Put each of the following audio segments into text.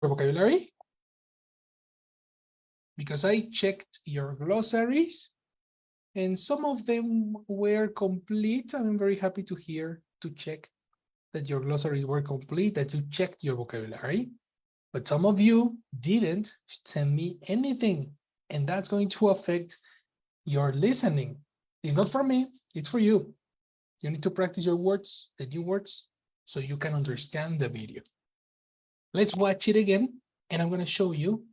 vocabulary? Because I checked your glossaries and some of them were complete. I'm very happy to check that your glossaries were complete, that you checked your vocabulary. But some of you didn't send me anything, and that's going to affect your listening. It's not for me, it's for you. You need to practice your words, the new words, so you can understand the video. Let's watch it again, and I'm going to show you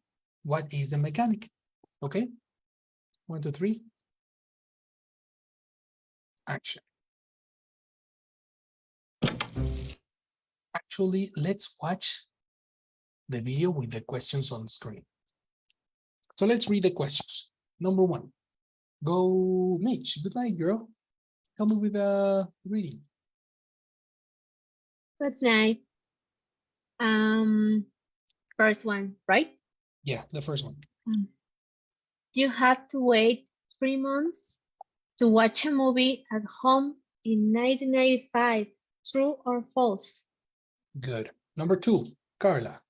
what is the mechanic. Okay? 1, 2, 3. Action. Actually, let's watch the video with the questions on the screen. So let's read the questions. Number 1. Go, Mitch. Good night, girl. Help me with the reading. Good night. First one, right? Yeah, the first one. You had to wait 3 months to watch a movie at home in 1995. True or false? Good. Number 2, Carla.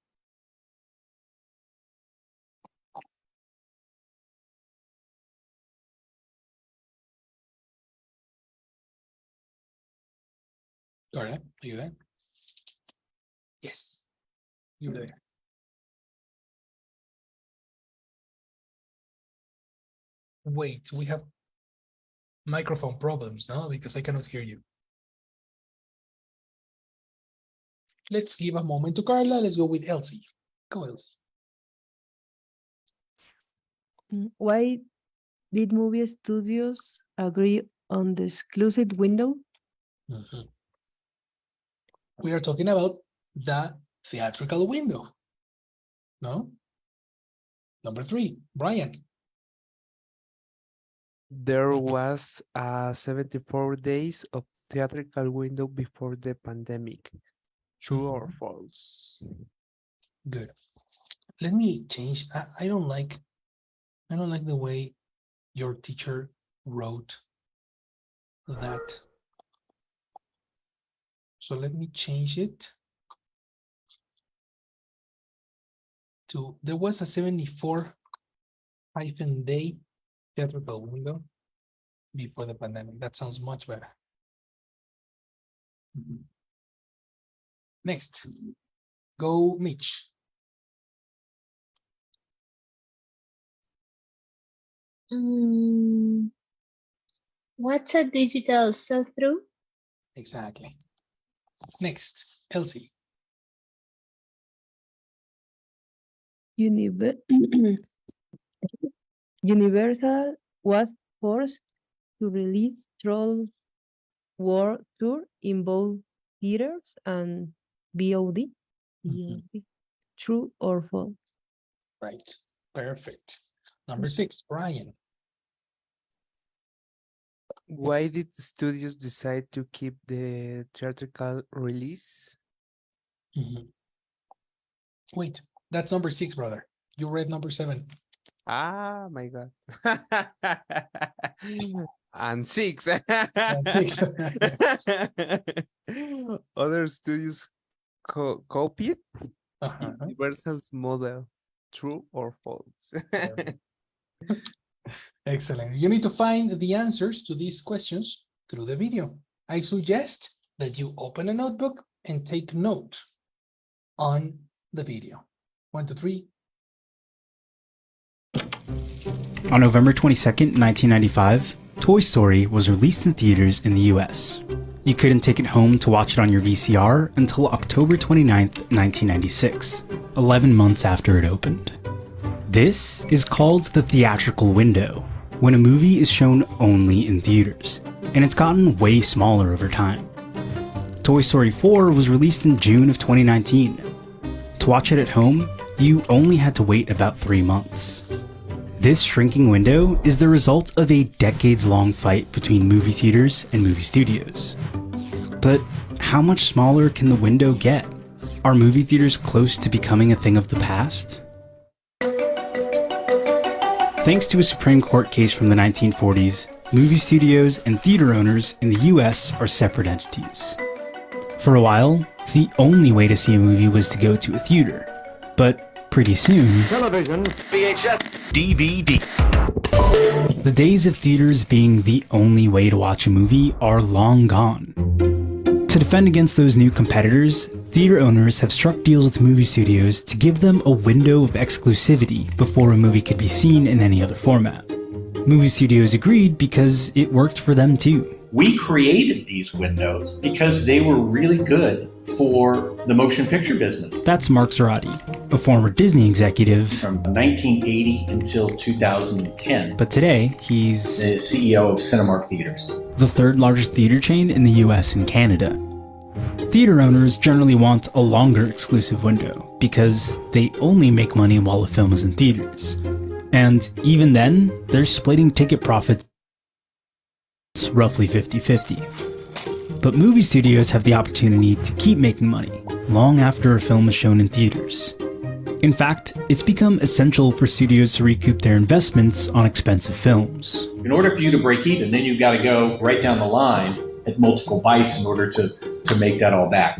Carla, are you there? Yes, you're there. Wait, we have microphone problems now because I cannot hear you. Let's give a moment to Carla. Let's go with Elsie. Go, Elsie. Why did movie studios agree on the exclusive window? We are talking about the theatrical window. No? Number 3, Brian. There was 74 days of theatrical window before the pandemic. True or false? Good. Let me change. I don't like the way your teacher wrote that. So let me change it to, there was a 74-day theatrical window before the pandemic. That sounds much better. Next, go Mitch. What's a digital sell-through? Exactly. Next, Elsie. Universal was forced to release Trolls World Tour in both theaters and VOD. True or false? Right. Perfect. Number 6, Brian. Why did the studios decide to keep the theatrical release? Wait, that's number 6, brother. You read number 7. Ah, my God. And 6. And 6. Other studios copied Universal's model. True or false? Excellent. You need to find the answers to these questions through the video. I suggest that you open a notebook and take note on the video. 1, 2, 3. On November 22nd, 1995, Toy Story was released in theaters in the US. You couldn't take it home to watch it on your VCR until October 29th, 1996, 11 months after it opened. This is called the theatrical window, when a movie is shown only in theaters, and it's gotten way smaller over time. Toy Story 4 was released in June of 2019. To watch it at home, you only had to wait about 3 months. This shrinking window is the result of a decades-long fight between movie theaters and movie studios. But how much smaller can the window get? Are movie theaters close to becoming a thing of the past? Thanks to a Supreme Court case from the 1940s, movie studios and theater owners in the US are separate entities. For a while, the only way to see a movie was to go to a theater. But pretty soon, Television, VHS, DVD. the days of theaters being the only way to watch a movie are long gone. To defend against those new competitors, theater owners have struck deals with movie studios to give them a window of exclusivity before a movie could be seen in any other format. Movie studios agreed because it worked for them too. We created these windows because they were really good for the motion picture business. That's Mark Zorati, a former Disney executive, From 1980 until 2010, but today he's the CEO of Cinemark Theaters. the third largest theater chain in the US and Canada. Theater owners generally want a longer exclusive window because they only make money while a film is in theaters. And even then, they're splitting ticket profits roughly 50-50. But movie studios have the opportunity to keep making money long after a film is shown in theaters. In fact, it's become essential for studios to recoup their investments on expensive films. In order for you to break even, then you've got to go right down the line at multiple bites in order to make that all back.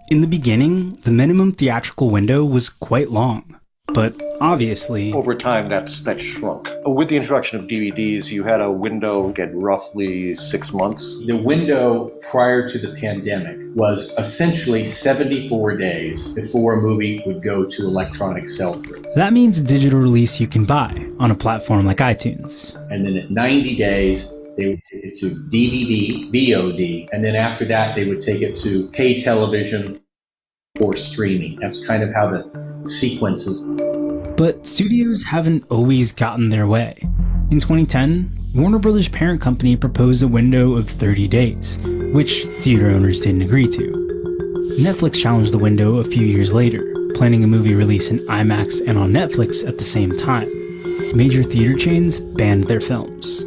In the beginning, the minimum theatrical window was quite long, but obviously, Over time, that shrunk. With the introduction of DVDs, you had a window at roughly 6 months. The window prior to the pandemic was essentially 74 days before a movie would go to electronic sell-through. that means a digital release you can buy on a platform like iTunes. And then at 90 days, they would take it to DVD, VOD, and then after that, they would take it to pay television or streaming. That's kind of how the sequence is. But studios haven't always gotten their way. In 2010, Warner Brothers' parent company proposed a window of 30 days, which theater owners didn't agree to. Netflix challenged the window a few years later, planning a movie release in IMAX and on Netflix at the same time. Major theater chains banned their films.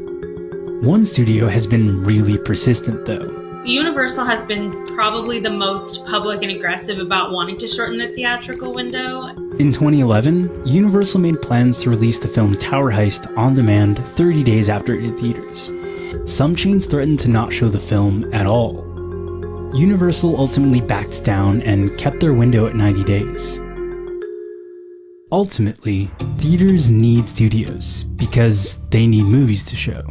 One studio has been really persistent though. Universal has been probably the most public and aggressive about wanting to shorten the theatrical window. In 2011, Universal made plans to release the film Tower Heist on demand 30 days after it hit theaters. Some chains threatened to not show the film at all. Universal ultimately backed down and kept their window at 90 days. Ultimately, theaters need studios because they need movies to show.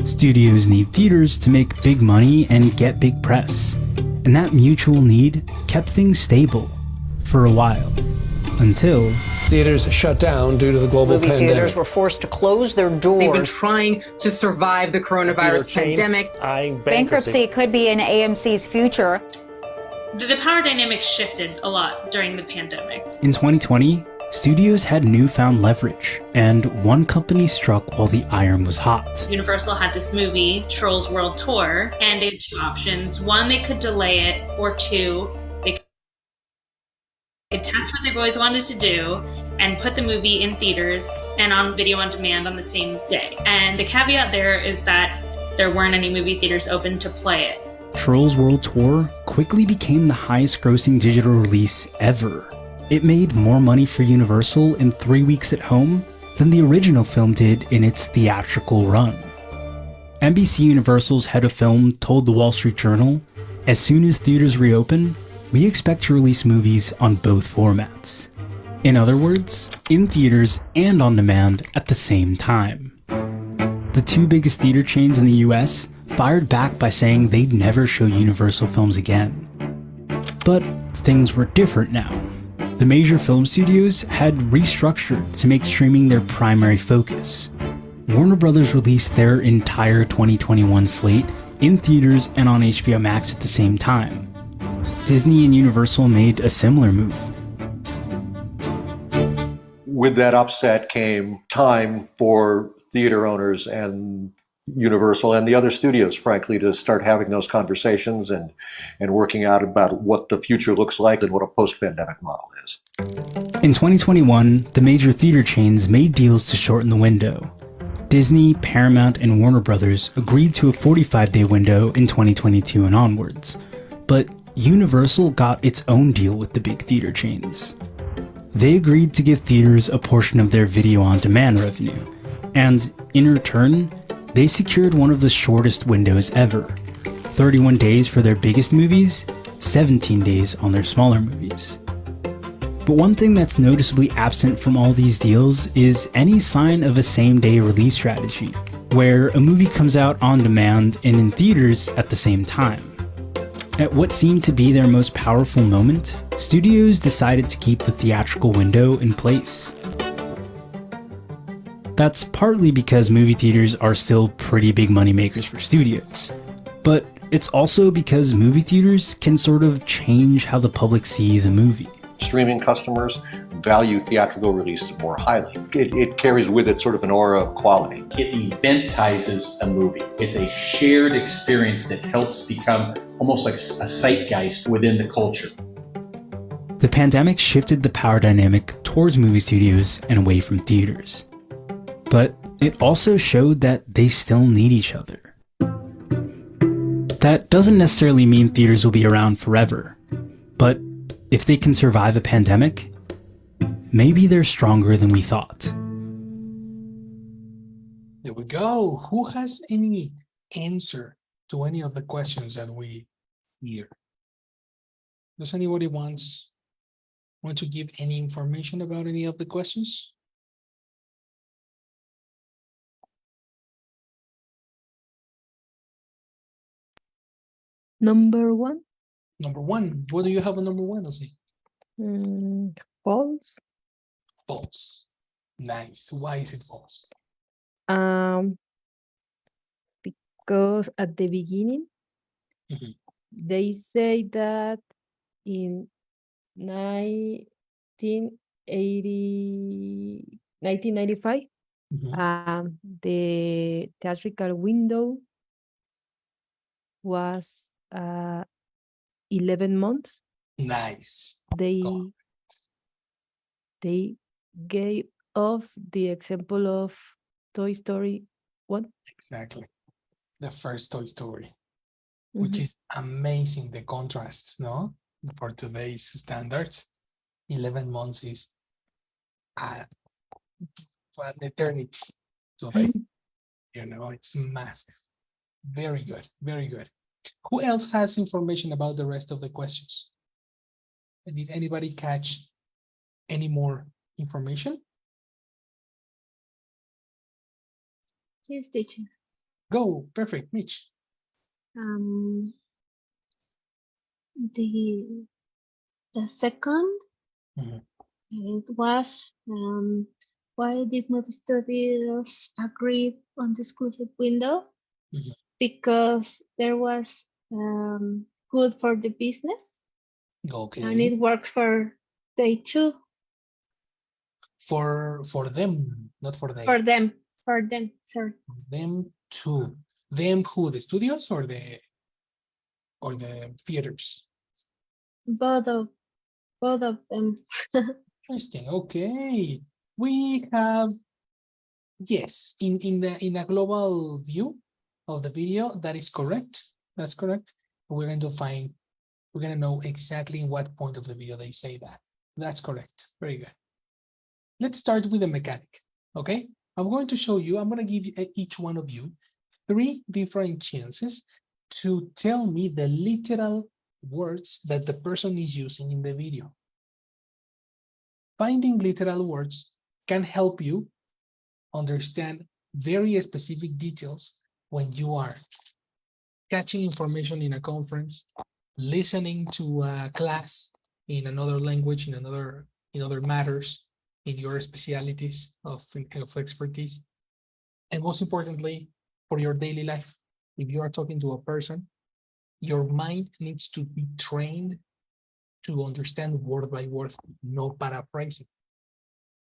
Studios need theaters to make big money and get big press. And that mutual need kept things stable for a while. Until theaters shut down due to the global Movie pandemic. theaters were forced to close their doors. They've been trying to survive the coronavirus pandemic. Bankruptcy could be in AMC's future. The power dynamic shifted a lot during the pandemic. in 2020, studios had newfound leverage, and one company struck while the iron was hot. Universal had this movie, Trolls World Tour, and they had two options. One, they could delay it, or two, they could test what they've always wanted to do and put the movie in theaters and on video on demand on the same day. And the caveat there is that there weren't any movie theaters open to play it. Trolls World Tour quickly became the highest grossing digital release ever. It made more money for Universal in 3 weeks at home than the original film did in its theatrical run. NBC Universal's head of film told the Wall Street Journal, "As soon as theaters reopen, we expect to release movies on both formats." In other words, in theaters and on demand at the same time. The two biggest theater chains in the US fired back by saying they'd never show Universal films again. But things were different now. The major film studios had restructured to make streaming their primary focus. Warner Brothers released their entire 2021 slate in theaters and on HBO Max at the same time. Disney and Universal made a similar move. With that upset came time for theater owners and Universal and the other studios, frankly, to start having those conversations and working out about what the future looks like and what a post-pandemic model is. In 2021, the major theater chains made deals to shorten the window. Disney, Paramount, and Warner Brothers agreed to a 45-day window in 2022 and onwards. But Universal got its own deal with the big theater chains. They agreed to give theaters a portion of their video-on-demand revenue, and in return, they secured one of the shortest windows ever, 31 days for their biggest movies, 17 days on their smaller movies. But one thing that's noticeably absent from all these deals is any sign of a same-day release strategy, where a movie comes out on demand and in theaters at the same time. At what seemed to be their most powerful moment, studios decided to keep the theatrical window in place. That's partly because movie theaters are still pretty big moneymakers for studios, but it's also because movie theaters can sort of change how the public sees a movie. Streaming customers value theatrical releases more highly. It carries with it sort of an aura of quality. It eventizes a movie. It's a shared experience that helps become almost like a zeitgeist within the culture. The pandemic shifted the power dynamic towards movie studios and away from theaters. But it also showed that they still need each other. That doesn't necessarily mean theaters will be around forever, but if they can survive a pandemic, maybe they're stronger than we thought. There we go. Who has any answer to any of the questions that we hear? Does anybody want to give any information about any of the questions? Number one? Number one. What do you have on number one, Elsie? False. False. Nice. Why is it false? Because at the beginning, Mhm. they say that in 1995, Mhm. the theatrical window was 11 months. Nice. They gave us the example of Toy Story 1. Exactly. The first Toy Story, which is amazing, the contrast, no? For today's standards, 11 months is an eternity today. You know, it's massive. Very good, very good. Who else has information about the rest of the questions? Did anybody catch any more information? Yes, teacher. Go, perfect, Mitch. The second, Mhm. it was why did movie studios agree on the exclusive window? Mhm. Because there was good for the business, and Okay. it worked for they too. For them, not for they. For them, sorry. Them too. Them who? The studios or the theaters? Both of them. Interesting. Okay. We have, yes, in a global view of the video, that is correct. That's correct. We're going to know exactly in what point of the video they say that. That's correct. Very good. Let's start with the mechanic. Okay. I'm going to give each one of you 3 different chances to tell me the literal words that the person is using in the video. Finding literal words can help you understand very specific details when you are catching information in a conference, listening to a class in another language, in other matters, in your specialities of expertise, and most importantly, for your daily life. If you are talking to a person, your mind needs to be trained to understand word by word, no paraphrasing.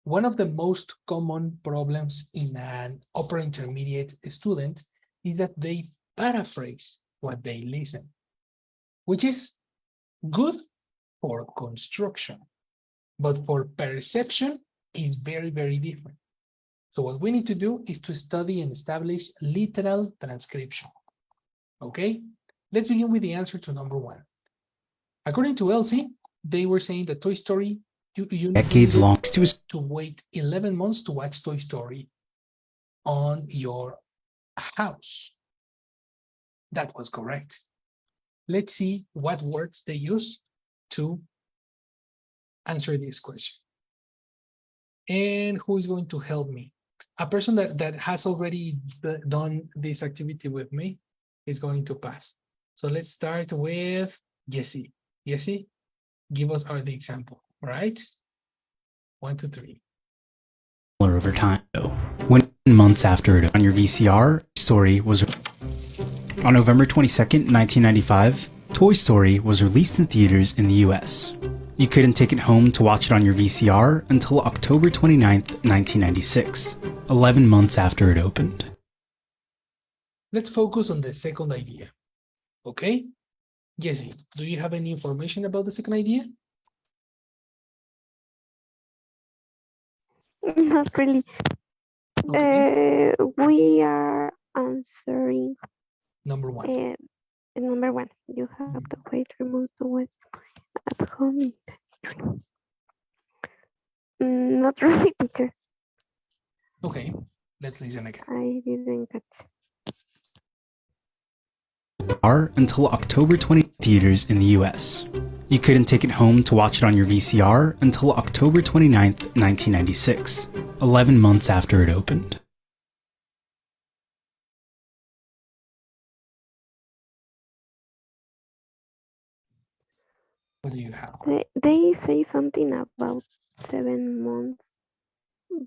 One of the most common problems in an upper intermediate student is that they paraphrase what they listen, which is good for construction, but for perception is very, very different. So what we need to do is to study and establish literal transcription. Okay, let's begin with the answer to number one. According to Elsie, they were saying that Toy Story, you Decades long to wait 11 months to watch Toy Story on your house. That was correct. Let's see what words they use to answer this question. And who is going to help me? A person that has already done this activity with me is going to pass. So let's start with Jessie. Jessie, give us the example, all right? 1, 2, 3. Over time, when months after it on your VCR, story was on November 22nd, 1995. Toy Story was released in theaters in the US. You couldn't take it home to watch it on your VCR until October 29th, 1996, 11 months after it opened. Let's focus on the second idea, okay? Jessie, do you have any information about the second idea? Not really. Okay. We are answering Number 1. Number 1. You have to wait 3 months to watch at home. Not really, teacher. Okay, let's listen again. I didn't catch. Are until October 20 theaters in the US. You couldn't take it home to watch it on your VCR until October 29th, 1996, 11 months after it opened. What do you have? They say something about 7 months,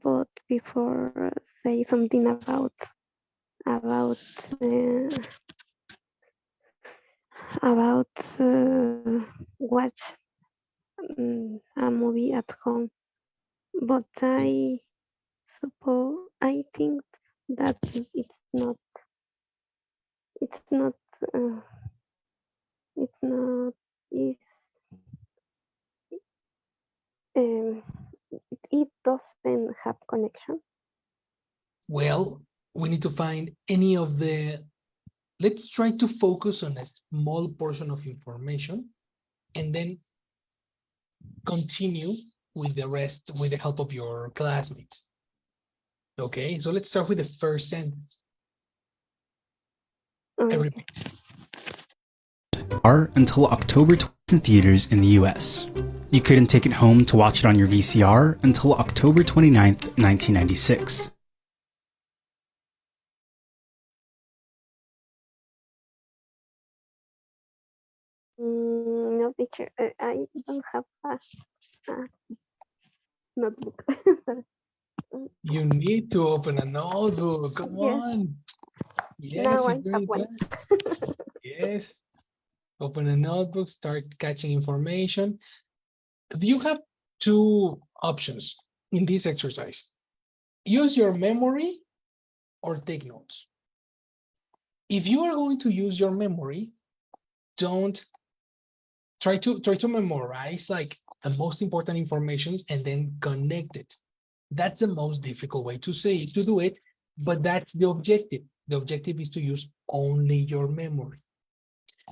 but before say something about watch a movie at home. But I think that it's not it's um, it doesn't have connection. Well, we need to find any of the, let's try to focus on a small portion of information and then continue with the rest with the help of your classmates. Okay, so let's start with the first sentence. I repeat. Are until October 20th in theaters in the US. You couldn't take it home to watch it on your VCR until October 29th, 1996. No, teacher, I don't have a notebook. You need to open a notebook. Come on. Yes, Now I it's very have one. good. Yes. Open a notebook, start catching information. You have 2 options in this exercise. Use your memory or take notes. If you are going to use your memory, don't try to memorize like the most important information and then connect it. That's the most difficult way to do it, but that's the objective. The objective is to use only your memory.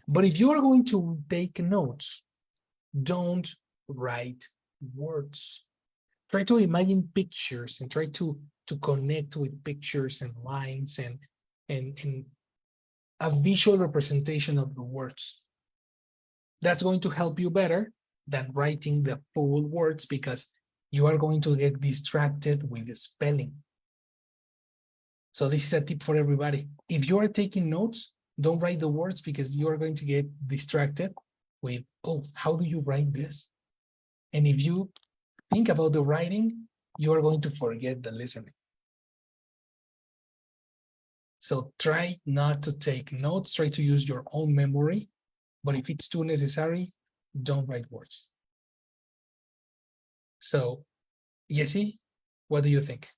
But if you are going to take notes, don't write words. Try to imagine pictures and try to connect with pictures and lines and a visual representation of the words. That's going to help you better than writing the full words because you are going to get distracted with the spelling. So this is a tip for everybody. If you are taking notes, don't write the words because you are going to get distracted with, oh, how do you write this? And if you think about the writing, you are going to forget the listening. So try not to take notes, try to use your own memory, but if it's too necessary, don't write words. So, Jessie, what do you think?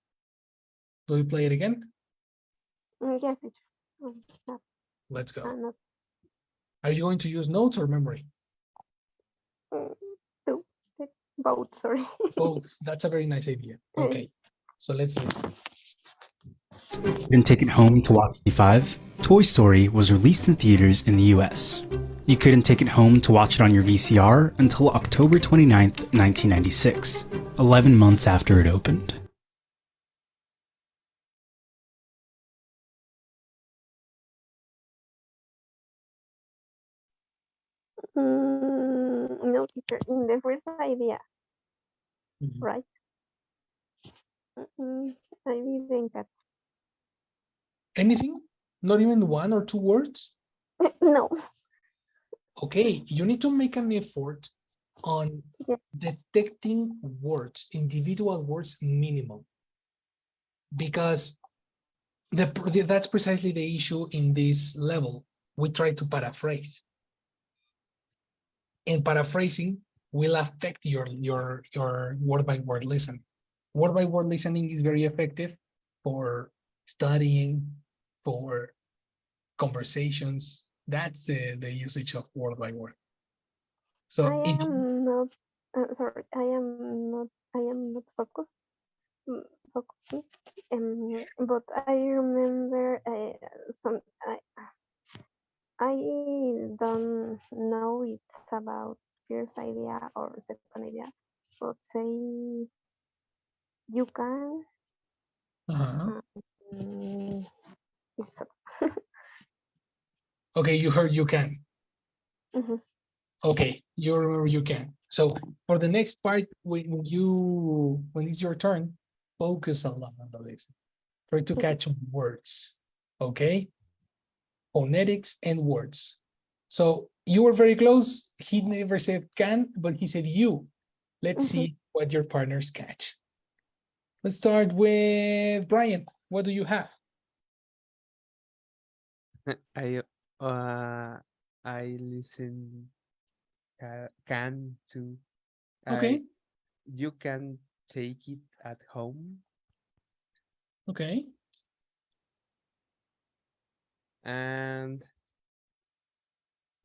Do we play it again? Yes, Let's go. Are you going to use notes or memory? Both, sorry. Both. That's a very nice idea. Okay, so let's listen. And take it home to watch 5. Toy Story was released in theaters in the US. You couldn't take it home to watch it on your VCR until October 29th, 1996, 11 months after it opened. No, teacher, in the first idea, right? I didn't catch. Anything? Not even one or two words? No. Okay, you need to make an effort on detecting words, individual words minimum, because that's precisely the issue in this level. We try to paraphrase, and paraphrasing will affect your word by word listening. Word by word listening is very effective for studying, for conversations. That's the usage of word by word. So I am not sorry. I am not focused. Focusing. But I remember some. I don't know it's about first idea or second idea, but say you can. It's okay, you heard you can. Mhm. Okay, you remember you can. So for the next part, when it's your turn, focus a lot on the list. Try to catch words. Okay, phonetics and words. So you were very close. He never said can, but he said you. Let's see what your partners catch. Let's start with Brian. What do you have? I listen can to Okay. You can take it at home. Okay. And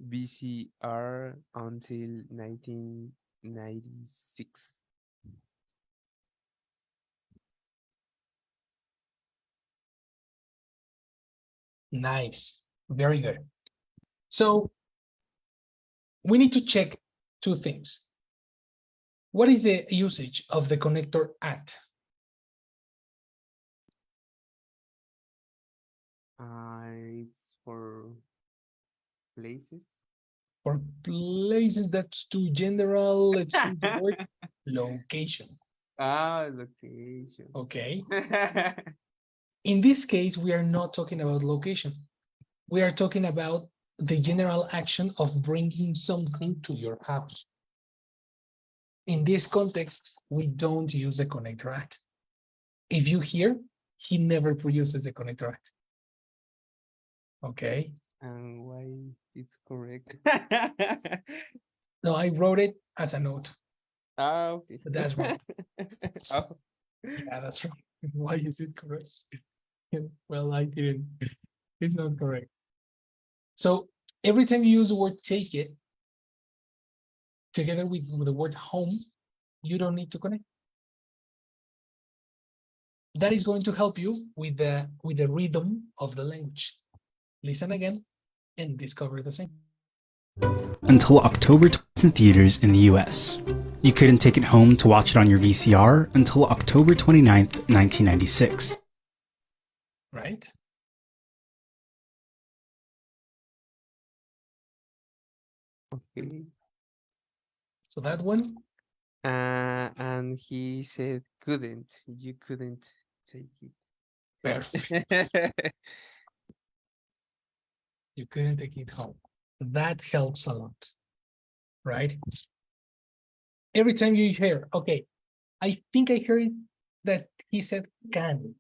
VCR until 1996. Nice. Very good. So we need to check two things. What is the usage of the connector at? It's for places. For places, that's too general. Let's use the word location. Location. Okay. In this case, we are not talking about location. We are talking about the general action of bringing something to your house. In this context, we don't use the connector at. If you hear, he never produces the connector at. Okay. And why it's correct? No, I wrote it as a note. Okay. But that's wrong. Oh. Yeah, that's wrong. Why is it correct? Well, I didn't. It's not correct. So every time you use the word take it, together with the word home, you don't need to connect. That is going to help you with the rhythm of the language. Listen again and discover the same. Until October 12th in theaters in the US. You couldn't take it home to watch it on your VCR until October 29th, 1996. Right? Okay. So that one. And he said couldn't. You couldn't take it. Perfect. You couldn't take it home. That helps a lot, right? Every time you hear, okay, I think I heard that he said can.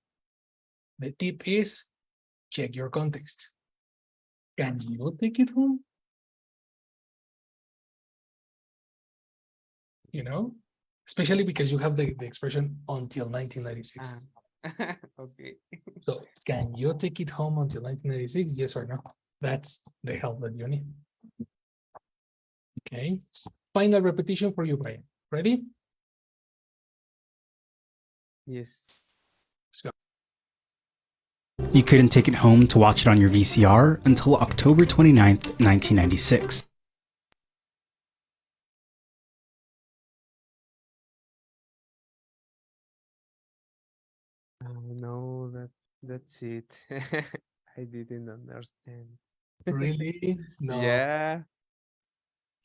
The tip is check your context. Can you take it home? You know, especially because you have the expression until 1996. Okay. So can you take it home until 1996? Yes or no? That's the help that you need. Okay. Final repetition for you, Brian. Ready? Yes. Let's go. You couldn't take it home to watch it on your VCR until October 29th, 1996. No, that's it. I didn't understand. Really? No. Yeah.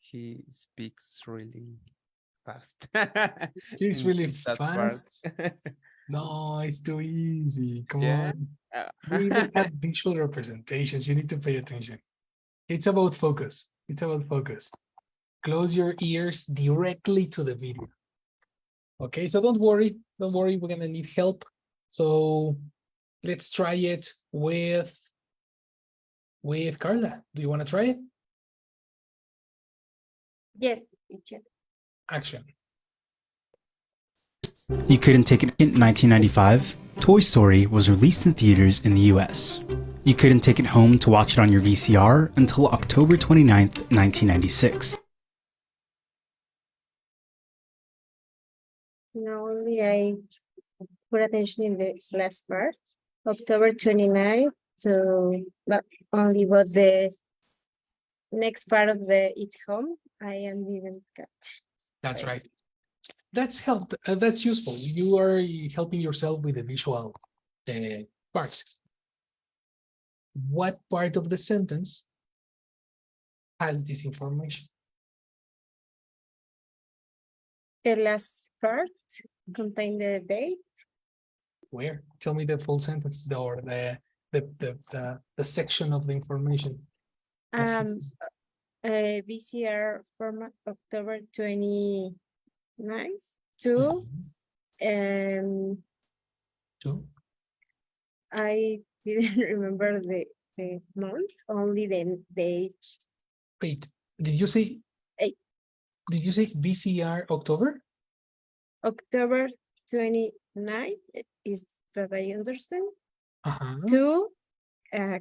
He speaks really fast. She's in really that part. fast. No, it's too easy. Come Yeah. on. We even have visual representations. You need to pay attention. It's about focus. It's about focus. Close your ears directly to the video. Okay, so don't worry. Don't worry. We're going to need help. So let's try it with Carla. Do you want to try it? Yes, teacher. Action. You couldn't take it in 1995. Toy Story was released in theaters in the US. You couldn't take it home to watch it on your VCR until October 29th, 1996. No, only I put attention in the last part, October 29th, so but only what the next part of the It Home, I am didn't got. That's right. That's help. That's useful. You are helping yourself with the visual part. What part of the sentence has this information? The last part contain the date. Where? Tell me the full sentence or the section of the information. VCR format October 29th to Two. I didn't remember the month, only the age. Wait, did you say? Did you say VCR October? October 29th is that I understand. Uh-huh. To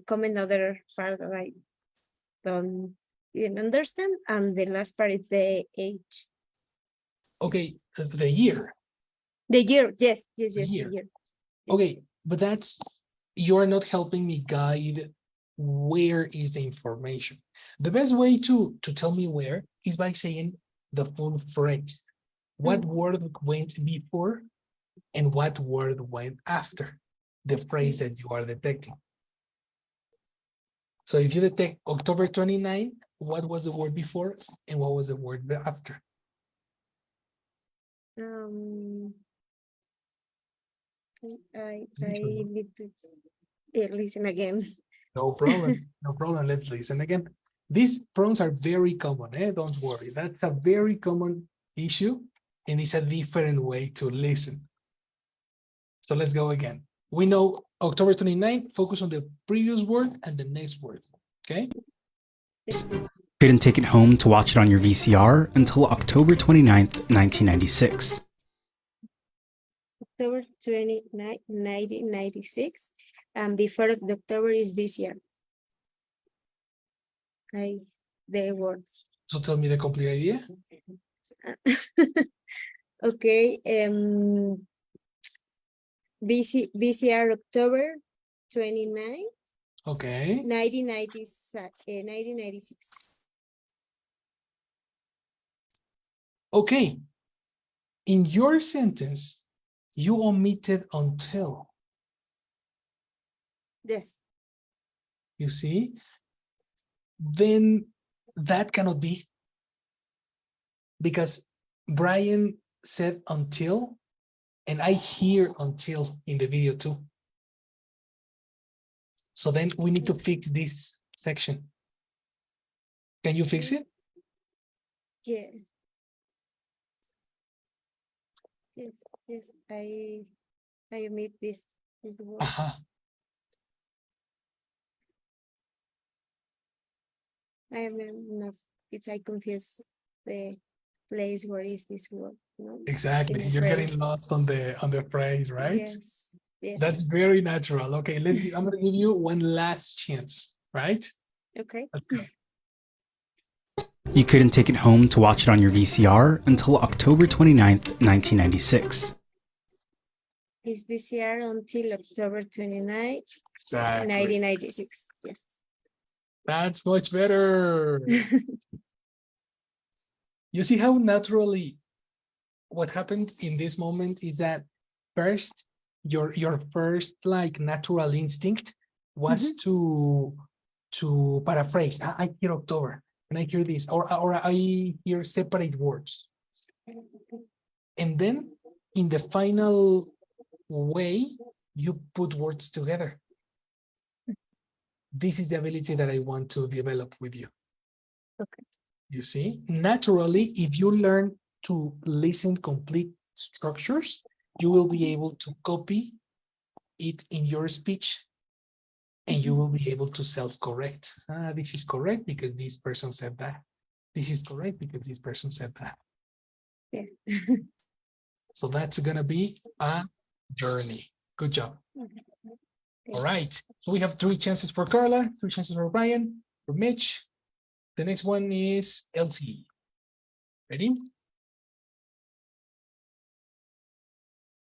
come another part that I didn't understand, and the last part is the age. Okay, the year. The year, yes, The the year. year. Okay, but that's, you're not helping me guide where is the information. The best way to tell me where is by saying the full phrase. What word went before and what word went after the phrase that you are detecting. So if you detect October 29, what was the word before and what was the word after? I need to listen again. No problem. No problem. Let's listen again. These problems are very common. Don't worry. That's a very common issue, and it's a different way to listen. So let's go again. We know October 29, focus on the previous word and the next word. Okay? Couldn't take it home to watch it on your VCR until October 29th, 1996. October 29, 1996, and before the October is VCR. The words. So tell me the complete idea. Okay. VCR October 29. Okay. 1996. Okay. In your sentence, you omitted until. Yes. You see? Then that cannot be. Because Brian said until, and I hear until in the video too. So then we need to fix this section. Can you fix it? Yeah. Yes, I omit this word. I am not, if I confuse the place where is this word. No? Exactly. You're getting lost on the phrase, right? Yes. Yes. That's very natural. Okay, I'm gonna give you one last chance, right? Okay. Let's go. You couldn't take it home to watch it on your VCR until October 29th, 1996. It's VCR until October 29, Exactly. 1996. Yes. That's much better. You see how naturally what happened in this moment is that first, your first like natural instinct was to paraphrase. I hear October and I hear this, or I hear separate words. And then in the final way, you put words together. This is the ability that I want to develop with you. Okay. You see, naturally, if you learn to listen complete structures, you will be able to copy it in your speech and you will be able to self-correct. This is correct because this person said that. This is correct because this person said that. Yeah. So that's going to be a journey. Good job. All right. So we have 3 chances for Carla, 3 chances for Brian, for Mitch. The next one is Elsie. Ready?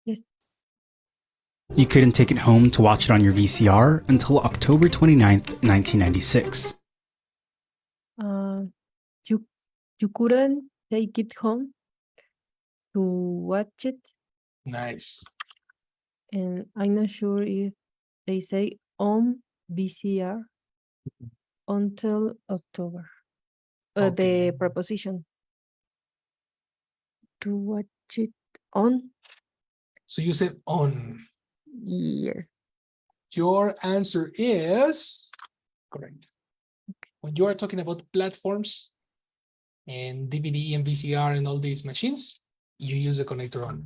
Yes. You couldn't take it home to watch it on your VCR until October 29th, 1996. You couldn't take it home to watch it, Nice. and I'm not sure if they say on VCR until October. Okay. The preposition to watch it on. So you said on. Yes. Your answer is correct. When you are talking about platforms and DVD and VCR and all these machines, you use the connector on.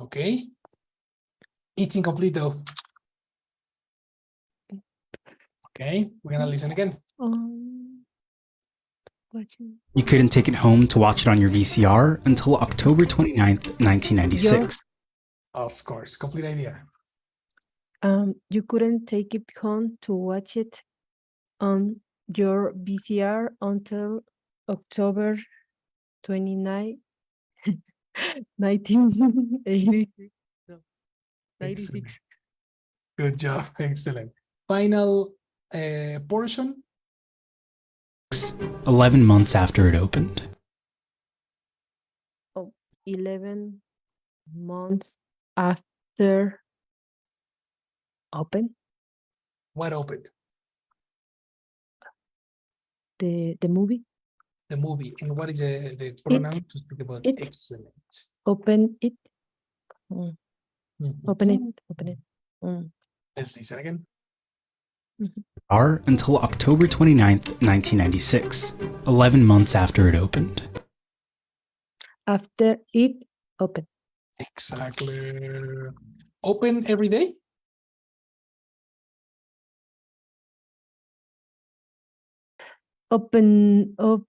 Okay. It's incomplete though. Okay, we're gonna listen again. Watching. You couldn't take it home to watch it on your VCR until October 29th, 1996. Of course, complete idea. You couldn't take it home to watch it on your VCR until October 29, 1986. No, 96. Excellent. Good job. Excellent. Final portion. 11 months after it opened. 11 months after open. What opened? The movie. The movie. And what is the pronoun to speak about it. excellent? Open it. Open it. Open it. Let's listen again. Until October 29th, 1996. 11 months after it opened. After it opened. Exactly. Open every day? Open up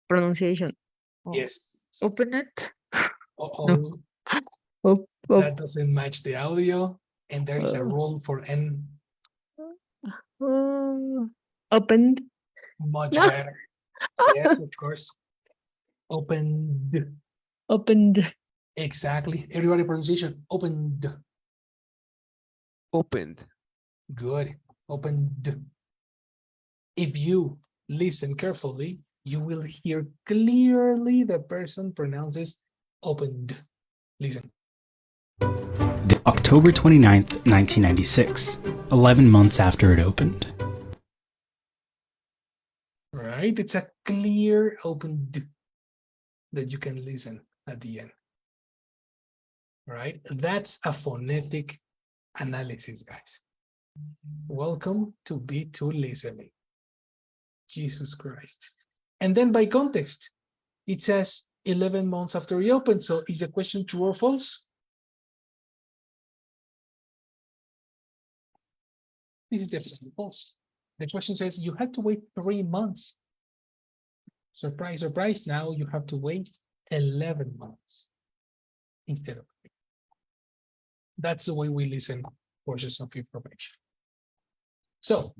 pronunciation. Yes. Open it. Uh-oh. No. That doesn't match the audio. And there is a rule for N. Opened. Much No. better. Yes, of course. Opened. Opened. Exactly. Everybody pronunciation. Opened. Opened. Good. Opened. If you listen carefully, you will hear clearly the person pronounces opened. Listen. October 29th, 1996. 11 months after it opened. Right? It's a clear opened that you can listen at the end. Right? That's a phonetic analysis, guys. Welcome to B2 listening. Jesus Christ. And then by context, it says 11 months after it opened. So is the question true or false? This is definitely false. The question says you had to wait 3 months. Surprise, surprise. Now you have to wait 11 months instead of 3. That's the way we listen portions of information. So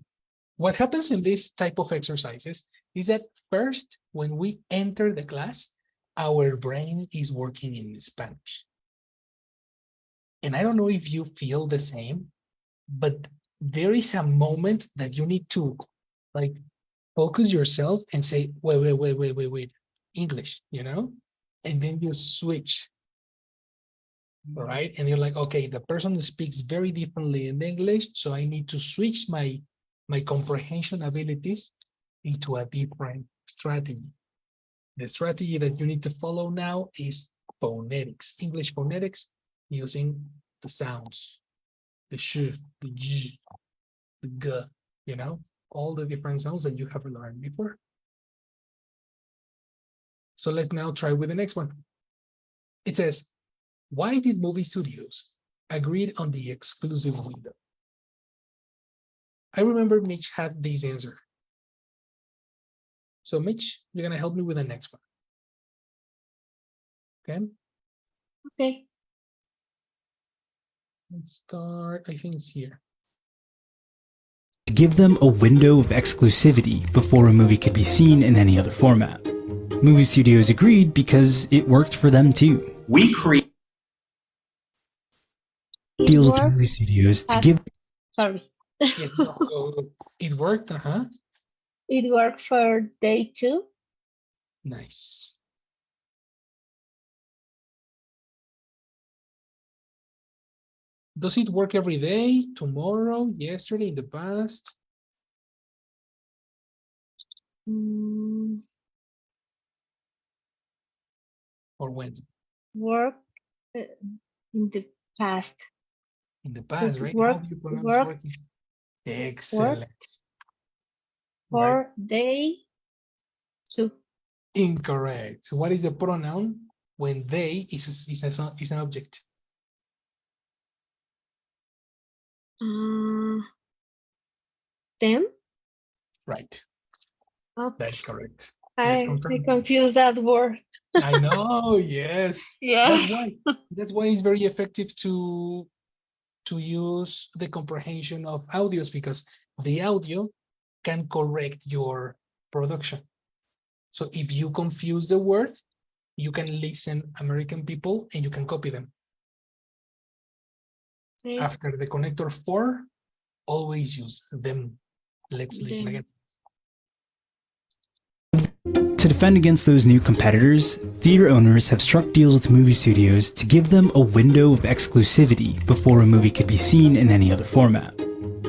what happens in this type of exercises is that first, when we enter the class, our brain is working in Spanish. And I don't know if you feel the same, but there is a moment that you need to like focus yourself and say, wait, English, you know? And then you switch, all right? And you're like, okay, the person speaks very differently in English, so I need to switch my comprehension abilities into a different strategy. The strategy that you need to follow now is phonetics, English phonetics, using the sounds, the sh, the j, the g, you know, all the different sounds that you have learned before. So let's now try with the next one. It says, why did movie studios agreed on the exclusive window? I remember Mitch had this answer. So Mitch, you're gonna help me with the next one. Okay. Okay. Let's start, I think it's here. To give them a window of exclusivity before a movie could be seen in any other format. Movie studios agreed because it worked for them too. We create Deals with movie studios to give. Sorry. Yes, so it worked, It worked for day 2. Nice. Does it work every day, tomorrow, yesterday, in the past? Or when? Work in the past. In the past, right? How do you pronounce working? Excellent. For day 2. Incorrect. So what is the pronoun when they is an object? Them? Right. Okay. That is correct. I confused that word. I know, yes. Yeah. That's why it's very effective to use the comprehension of audios, because the audio can correct your production. So if you confuse the word, you can listen American people and you can copy them. Okay. After the connector for, always use them. Let's listen again. To defend against those new competitors, theater owners have struck deals with movie studios to give them a window of exclusivity before a movie could be seen in any other format.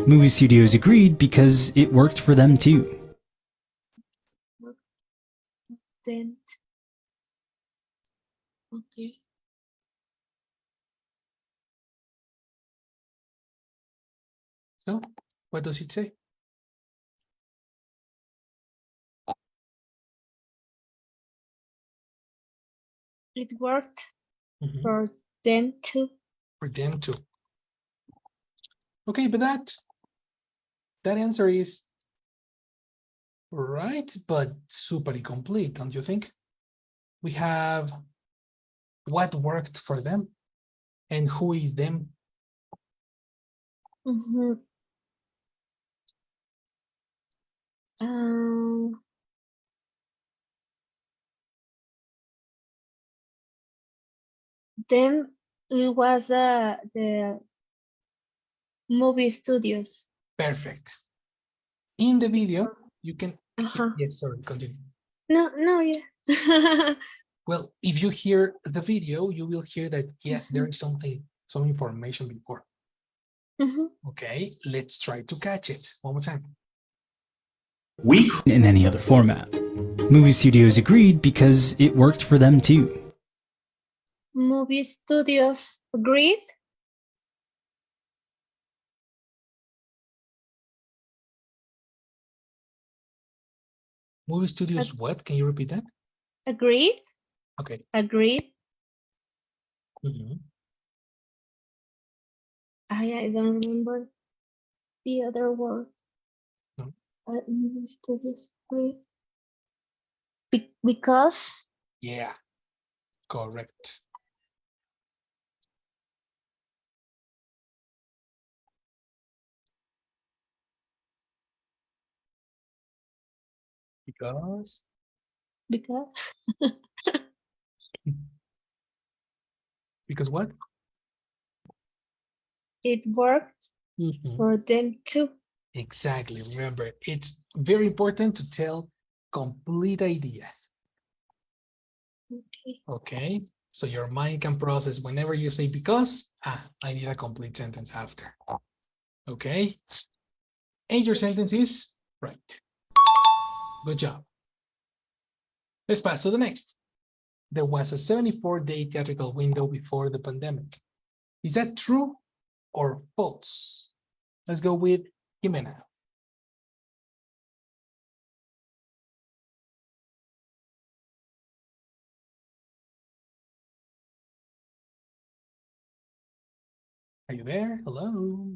Movie studios agreed because it worked for them too. Then. Okay. So, what does it say? It worked for them too. For them too. Okay, but that answer is right, but super incomplete, don't you think? We have what worked for them and who is them. Then it was the movie studios. Perfect. In the video, you can. Yes, sorry, continue. No, yeah. Well, if you hear the video, you will hear that yes, there is some information before. Okay, let's try to catch it one more time. In any other format. Movie studios agreed because it worked for them too. Movie studios agreed. Movie studios what? Can you repeat that? Agreed. Okay. Agreed. I don't remember the other word. No. Movie studios agreed. Because. Yeah, correct. Because what? It worked for them too. Exactly. Remember, it's very important to tell complete ideas. Okay. So your mind can process whenever you say because, I need a complete sentence after. Okay. And your sentence is right. Good job. Let's pass to the next. There was a 74-day theatrical window before the pandemic. Is that true or false? Let's go with Jimena. Are you there? Hello.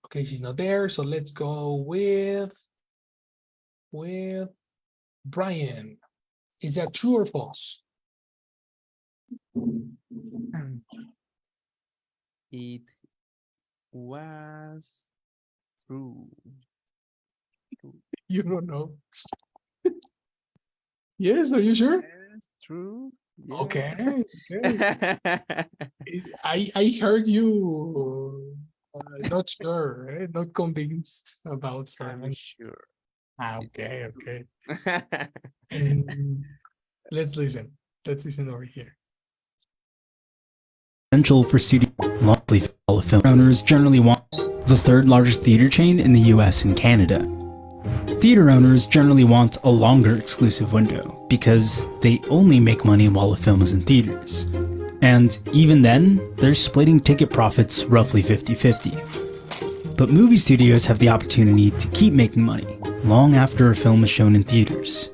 Okay, she's not there, so let's go with Brian. Is that true or false? It was true. You don't know. Yes, are you sure? Yes, true. Yeah. Okay. I heard you not sure, not convinced about her. I'm sure. Okay. And let's listen. Let's listen over here. Essential for studio monthly film owners generally want the third largest theater chain in the US and Canada. Theater owners generally want a longer exclusive window because they only make money while a film is in theaters. And even then, they're splitting ticket profits roughly 50-50. But movie studios have the opportunity to keep making money long after a film is shown in theaters.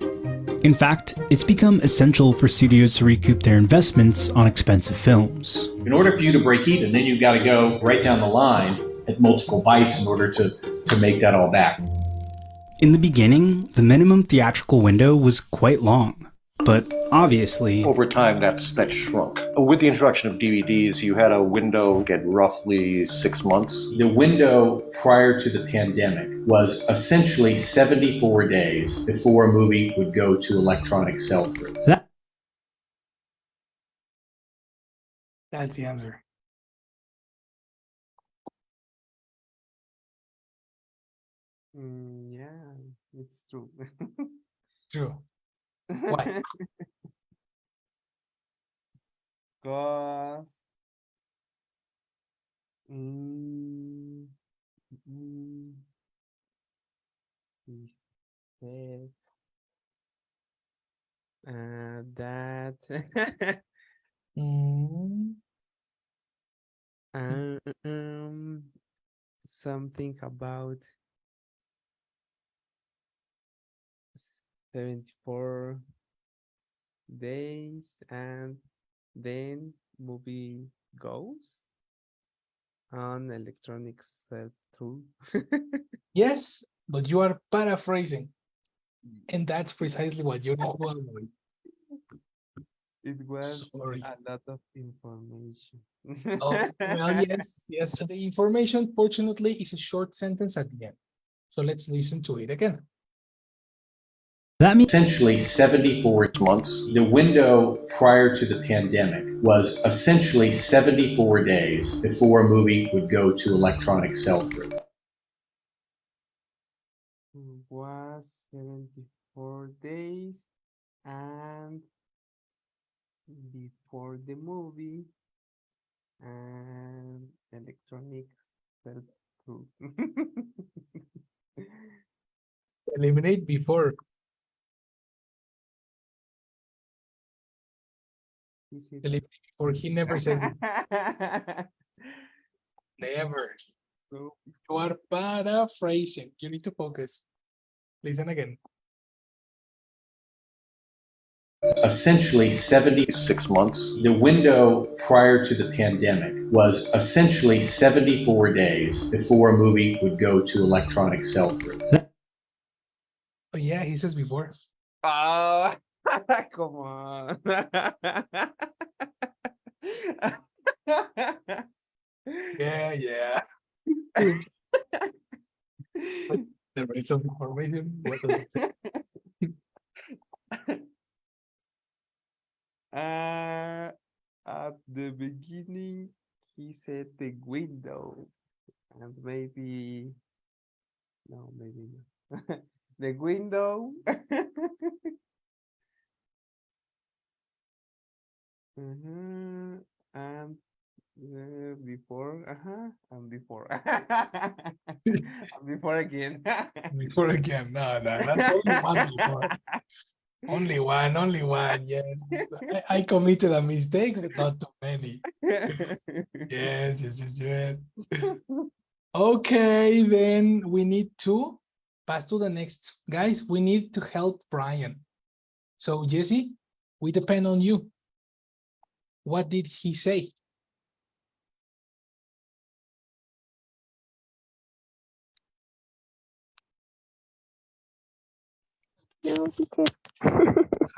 In fact, it's become essential for studios to recoup their investments on expensive films. In order for you to break even, then you've got to go right down the line at multiple bites in order to make that all back. In the beginning, the minimum theatrical window was quite long, but obviously, over time that's shrunk. With the introduction of DVDs, you had a window at roughly 6 months. The window prior to the pandemic was essentially 74 days before a movie would go to electronic sell-through. That's the answer. Yeah, it's true. True. Why? Because he said that something about 74 days and then movie goes on electronic sell-through. Yes, but you are paraphrasing. And that's precisely what you need to avoid. It was Sorry. a lot of information. Oh, well, yes. The information, fortunately, is a short sentence at the end. So let's listen to it again. that means Essentially 74 months. The window prior to the pandemic was essentially 74 days before a movie would go to electronic sell-through. Was 74 days and before the movie and electronics sell-through. Eliminate before. Eliminate before. He never said it. Never. So, you are paraphrasing. You need to focus. Listen again. Essentially 76 months. The window prior to the pandemic was essentially 74 days before a movie would go to electronic sell-through. Oh, yeah, he says before. oh, come on. Yeah. The rest of the information, what does it say? At the beginning, he said the window, and maybe not. The window. And Before, and before. And before again. Before again. No, that's only one before. Only one. Yes. I committed a mistake, but not too many. Yes. Okay, then we need to pass to the next. Guys, we need to help Brian. So, Jesse, we depend on you. What did he say? No, teacher.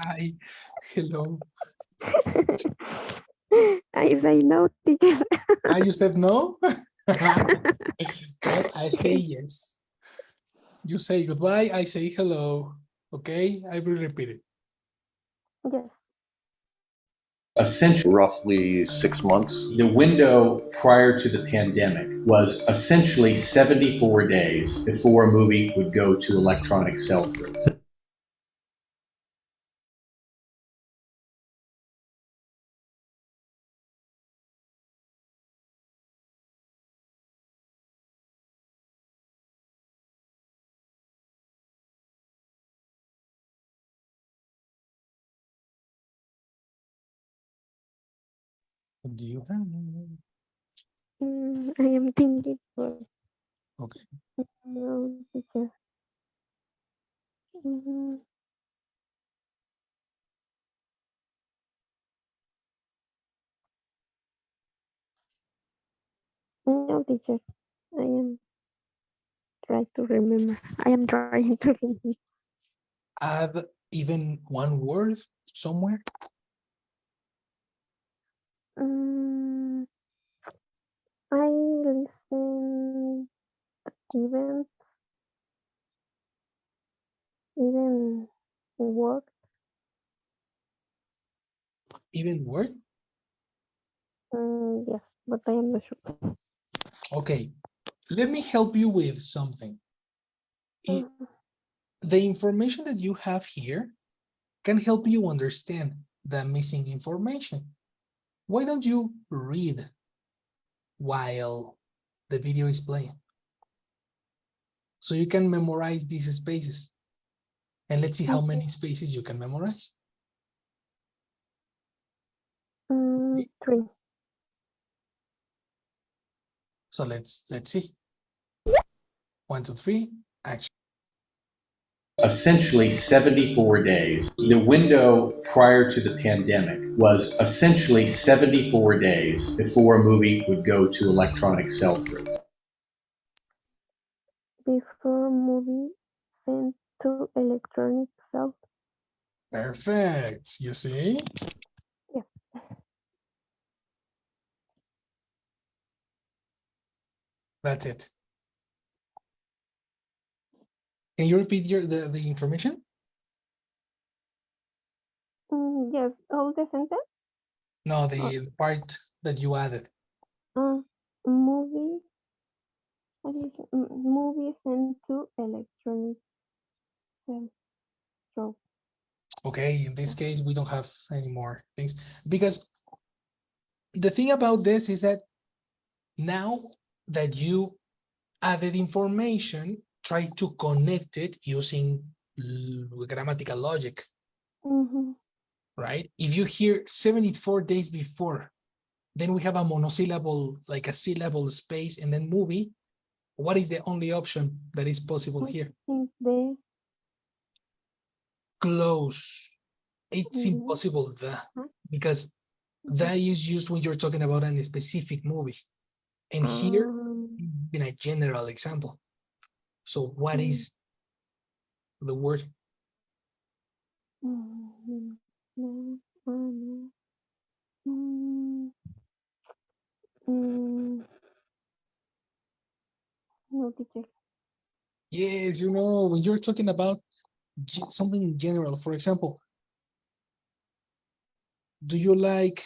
Hi, hello. I say no, teacher. You said no? Well, I say yes. You say goodbye, I say hello. Okay, I will repeat it. Yes. Essentially, Roughly 6 months. the window prior to the pandemic was essentially 74 days before a movie would go to electronic sell-through. What do you have? I am thinking for Okay. no, teacher. No, teacher. I am trying to remember. I am trying to remember. Add even one word somewhere. I listen even work. Even word? Yes, but I am not sure. Okay, let me help you with something. The information that you have here can help you understand the missing information. Why don't you read while the video is playing? So you can memorize these spaces. And let's see how many spaces you can memorize. 3. So let's see. 1, 2, 3, action. Essentially 74 days. The window prior to the pandemic was essentially 74 days before a movie would go to electronic sell-through. Before movie sent to electronic sell. Perfect. You see? Yeah. That's it. Can you repeat the information? Yes, all the sentence. No, the part that you added. Movie. What is it? Movie sent to electronic sell. Okay, in this case, we don't have any more things because the thing about this is that now that you added information, try to connect it using grammatical logic, right? If you hear 74 days before, then we have a monosyllable, like a syllable space, and then movie. What is the only option that is possible here? Close. It's impossible because that is used when you're talking about a specific movie. And here, in a general example. So what is the word? No, teacher. Yes, you know, when you're talking about something in general, for example, do you like,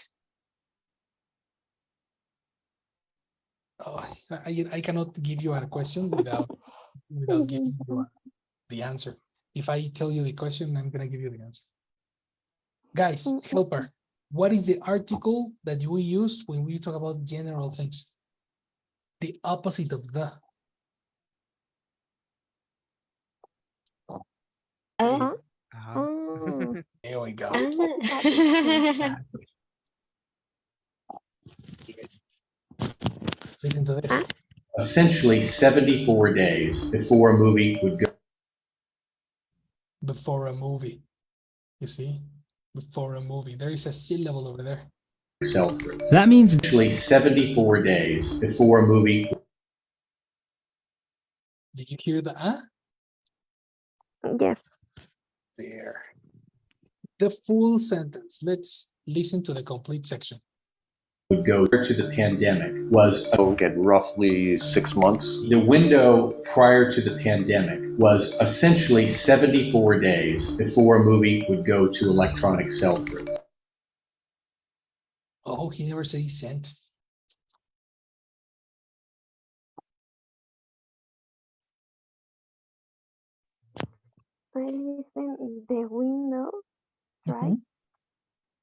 oh, I cannot give you a question without giving you the answer. If I tell you the question, I'm gonna give you the answer. Guys, helper, What is the article that we use when we talk about general things? The opposite of the. There we go. Listen to this. Essentially 74 days before a movie would go. Before a movie. You see? Before a movie. There is a syllable over there. Sell-through. That means Essentially 74 days before a movie. Did you hear the Yes. There. The full sentence. Let's listen to the complete section. Would go to the pandemic was Get roughly 6 months. the window prior to the pandemic was essentially 74 days before a movie would go to electronic sell-through. Oh, he never said he sent. I listen the window, right?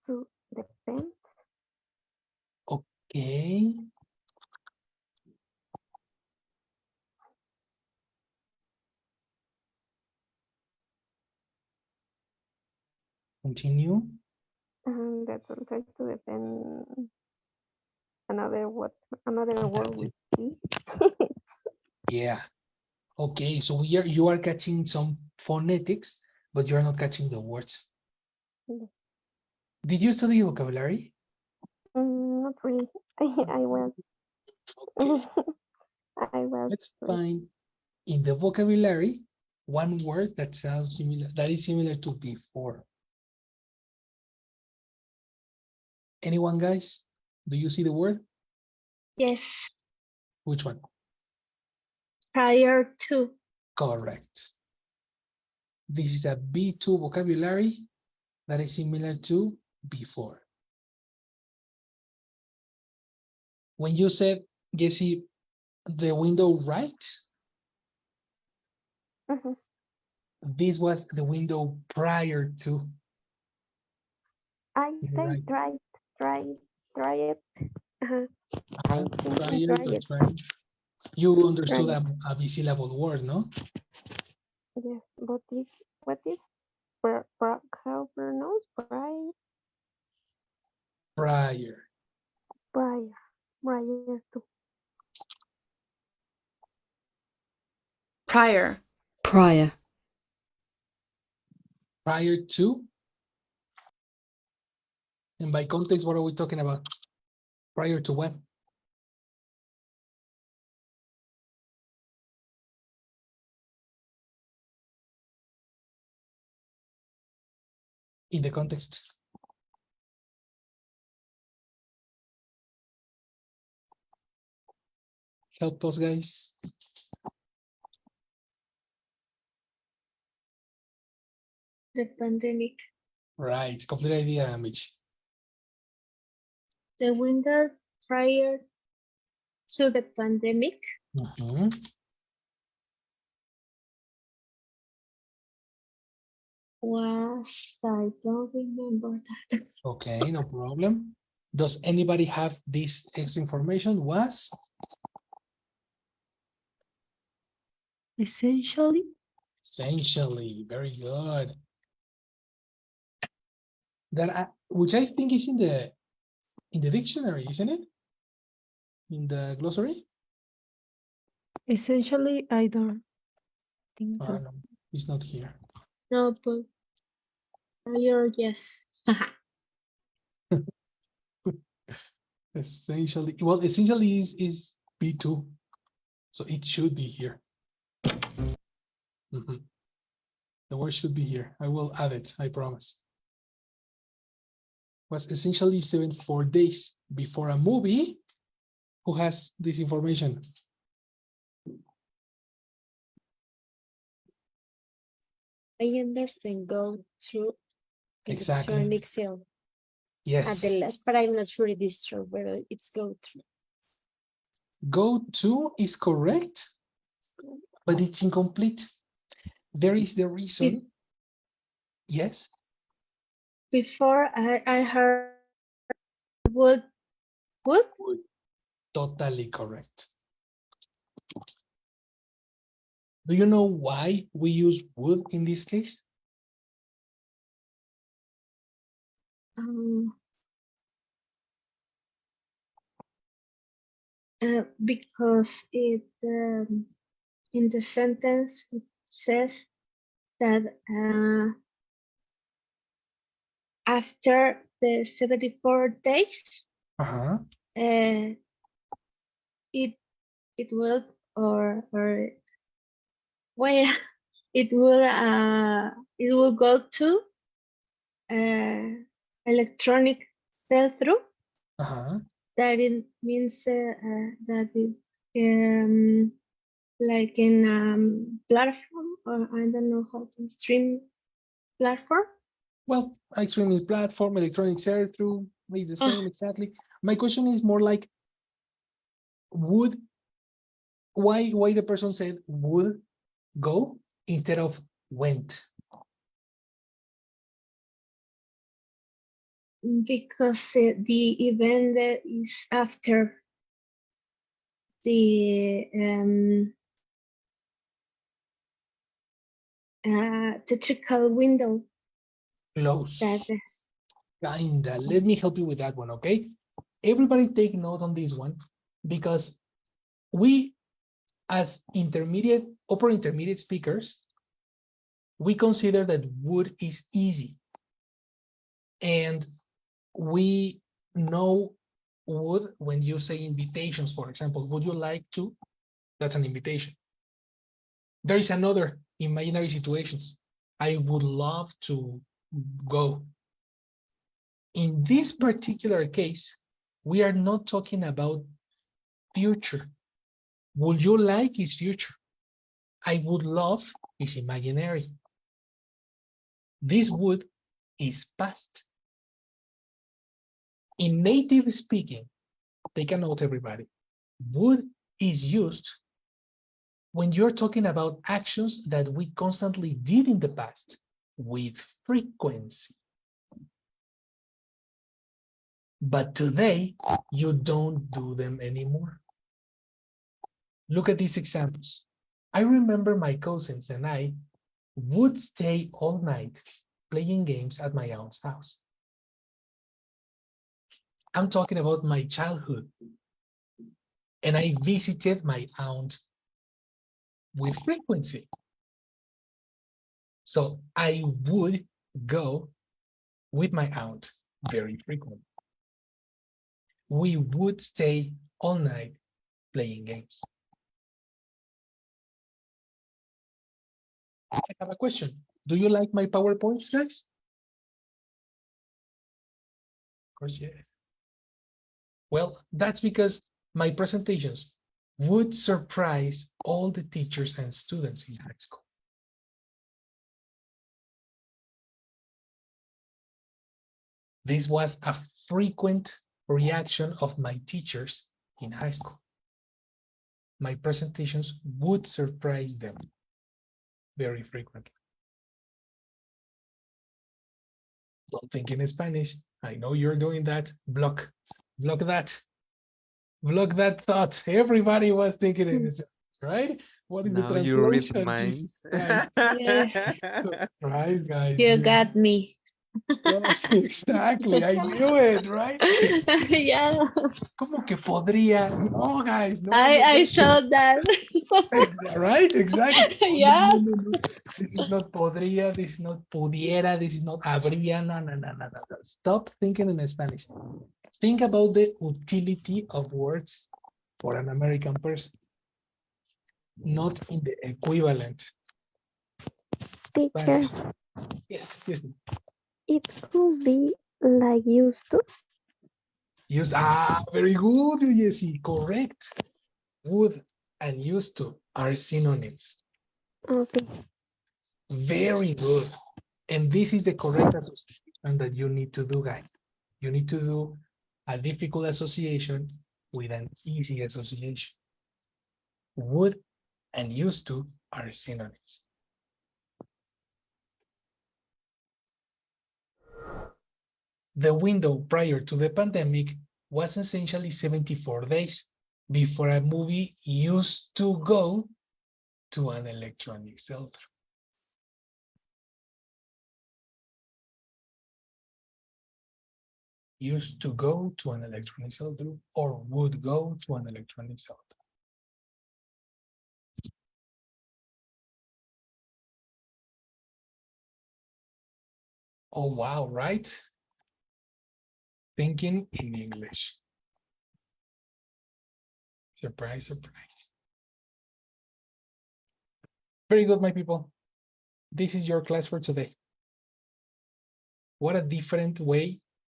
To the pen. Okay. Continue. That's also to the pen. Another word we see. Yeah. Okay, so you are catching some phonetics, but you're not catching the words. Yes. Did you study vocabulary? Not really. I will. Okay. I will. Let's find in the vocabulary one word that sounds similar, that is similar to before. Anyone, guys? Do you see the word? Yes. Which one? Prior to. Correct. This is a B2 vocabulary that is similar to before. When you said, Jessie, the window right, this was the window prior to. I say Right. try it. I think Prior, try it. right. You understood Right. a B-syllable word, no? Yes, but what is how pronounce prior Prior. to. Prior. Prior to. And by context, what are we talking about? Prior to what? In the context. Help us, guys. The pandemic. Right, complete idea, Mitch. The window prior to the pandemic was, I don't remember that. Okay, no problem. Does anybody have this extra information? Was? Essentially. Essentially, very good. That which I think is in the dictionary, isn't it? In the glossary? Essentially, I don't think so. No, it's not here. No, but prior, yes. Essentially, well, essentially is B2, so it should be here. The word should be here. I will add it, I promise. Was essentially 74 days before a movie. Who has this information? I understand go through Exactly. electronic sale. Yes. At the last, but I'm not sure it is true, but it's go through. Go to is correct, but it's incomplete. There is the reason. Yes. Before I heard Would. Would. Totally correct. Do you know why we use would in this case? Because it in the sentence it says that after the 74 days, it will or well it will go to electronic sell-through. That it means that it like in platform, or I don't know how to stream platform. Well, streaming platform, electronic sell-through, it's the same exactly. My question is more like, would, why the person said would go instead of went? Because the event is after the theatrical window. Close. Kinda. Let me help you with that one, okay? Everybody take note on this one, because we, as intermediate, upper intermediate speakers, we consider that would is easy. And we know would when you say invitations, for example, would you like to? That's an invitation. There is another imaginary situations. I would love to go. In this particular case, we are not talking about future. Would you like is future. I would love is imaginary. This would is past. In native speaking, take a note, everybody. Would is used when you're talking about actions that we constantly did in the past with frequency. But today, you don't do them anymore. Look at these examples. I remember my cousins and I would stay all night playing games at my aunt's house. I'm talking about my childhood. And I visited my aunt with frequency. So I would go with my aunt very frequently. We would stay all night playing games. I have a question. Do you like my PowerPoints, guys? Of course, yes. Well, that's because my presentations would surprise all the teachers and students in high school. This was a frequent reaction of my teachers in high school. My presentations would surprise them very frequently. Don't think in Spanish. I know you're doing that. Block that. Block that thought. Everybody was thinking in Spanish, right? What is Now the you read translation? minds. Yes. Right, guys. You got me. Exactly. I knew it, right? Yeah. Como que podría? No, guys. No, I saw that. Right? Exactly. Yes. No. This is not podría. This is not pudiera. This is not habría. No. Stop thinking in Spanish. Think about the utility of words for an American person, not in the equivalent. Teacher. Yes. It could be like used to. Use, very good, Jesse. Correct. Would and used to are synonyms. Okay. Very good. And this is the correct association that you need to do, guys. You need to do a difficult association with an easy association. Would and used to are synonyms. the window prior to the pandemic was essentially 74 days before a movie used to go to an electronic sell-through. Used to go to an electronic sell-through or would go to an electronic sell-through. Oh, wow, right? Thinking in English. Surprise, surprise. Very good, my people. This is your class for today. What a different way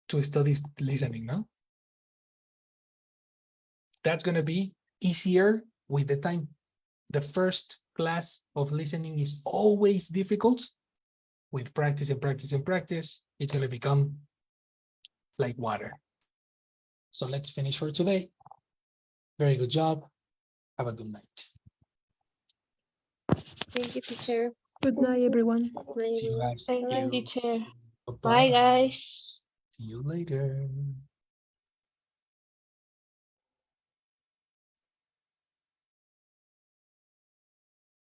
to study listening, no? That's going to be easier with the time. The first class of listening is always difficult. With practice and practice and practice, it's going to become like water. So let's finish for today. Very good job. Have a good night. Thank you, teacher. Good night, everyone. See you guys. Thank you, teacher. Bye-bye. Bye, guys. See you later.